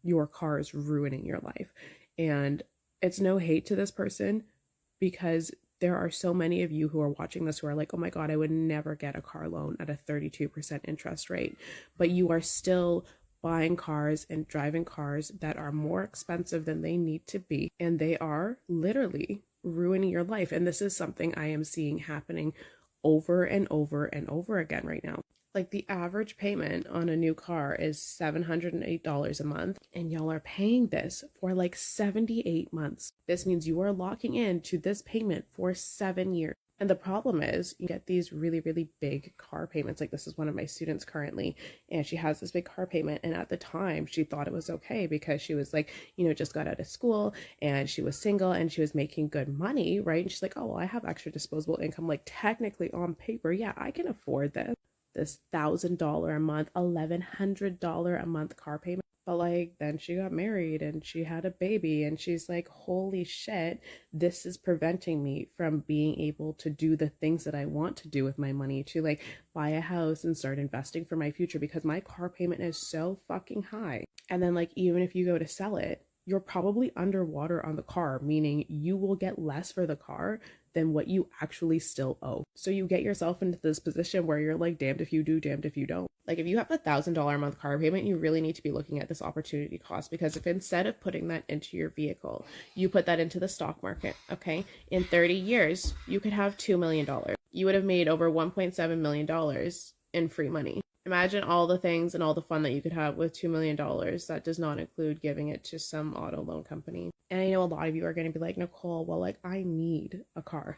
your car is ruining your life. And it's no hate to this person, because there are so many of you who are watching this who are like, oh my God, I would never get a car loan at a 32% interest rate. But you are still buying cars and driving cars that are more expensive than they need to be. And they are literally ruining your life. And this is something I am seeing happening over and over and over again right now. Like, the average payment on a new car is $708 a month, and y'all are paying this for like 78 months. This means you are locking in to this payment for 7 years. And the problem is, you get these really, really big car payments. Like, this is one of my students currently, and she has this big car payment. And at the time, she thought it was okay because she was like, just got out of school and she was single and she was making good money, right? And she's like, oh, well, I have extra disposable income. Like, technically on paper, yeah, I can afford this $1,000 a month, $1,100 a month car payment. But like, then she got married and she had a baby, and she's like, holy shit, this is preventing me from being able to do the things that I want to do with my money, to like buy a house and start investing for my future, because my car payment is so fucking high. And then like, even if you go to sell it, you're probably underwater on the car, meaning you will get less for the car than what you actually still owe. So you get yourself into this position where you're like, damned if you do, damned if you don't. Like, if you have $1,000 a month car payment, you really need to be looking at this opportunity cost, because if instead of putting that into your vehicle, you put that into the stock market, okay, in 30 years, you could have $2 million. You would have made over $1.7 million in free money. Imagine all the things and all the fun that you could have with $2 million. That does not include giving it to some auto loan company. And I know a lot of you are going to be like, Nicole, well, like, I need a car.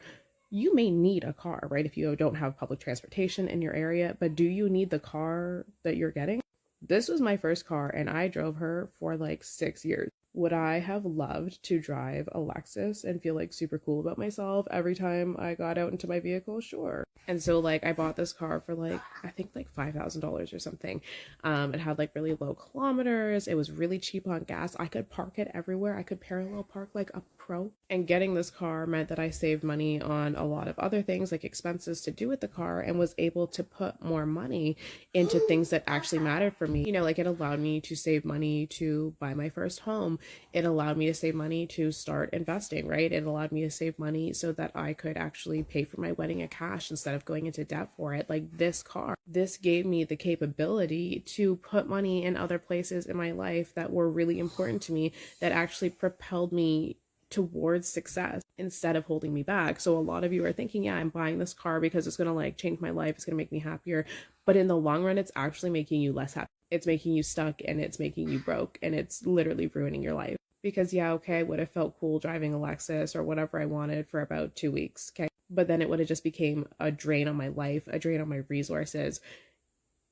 You may need a car, right? If you don't have public transportation in your area, but do you need the car that you're getting? This was my first car, and I drove her for like 6 years. Would I have loved to drive a Lexus and feel like super cool about myself every time I got out into my vehicle? Sure. And so like, I bought this car for like, I think like $5,000 or something. It had like really low kilometers. It was really cheap on gas. I could park it everywhere. I could parallel park like a pro. And getting this car meant that I saved money on a lot of other things, like expenses to do with the car, and was able to put more money into things that actually mattered for me. Like, it allowed me to save money to buy my first home. It allowed me to save money to start investing, right? It allowed me to save money so that I could actually pay for my wedding in cash instead of going into debt for it. Like, this car, this gave me the capability to put money in other places in my life that were really important to me, that actually propelled me towards success instead of holding me back. So a lot of you are thinking, yeah, I'm buying this car because it's going to like change my life. It's going to make me happier. But in the long run, it's actually making you less happy. It's making you stuck, and it's making you broke, and it's literally ruining your life. Because yeah, okay, I would have felt cool driving a Lexus or whatever I wanted for about 2 weeks. Okay. But then it would have just became a drain on my life, a drain on my resources.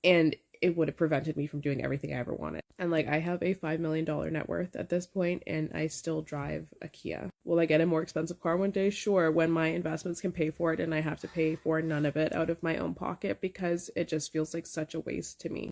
And it would have prevented me from doing everything I ever wanted. And like, I have a $5 million net worth at this point, and I still drive a Kia. Will I get a more expensive car one day? Sure, when my investments can pay for it and I have to pay for none of it out of my own pocket, because it just feels like such a waste to me.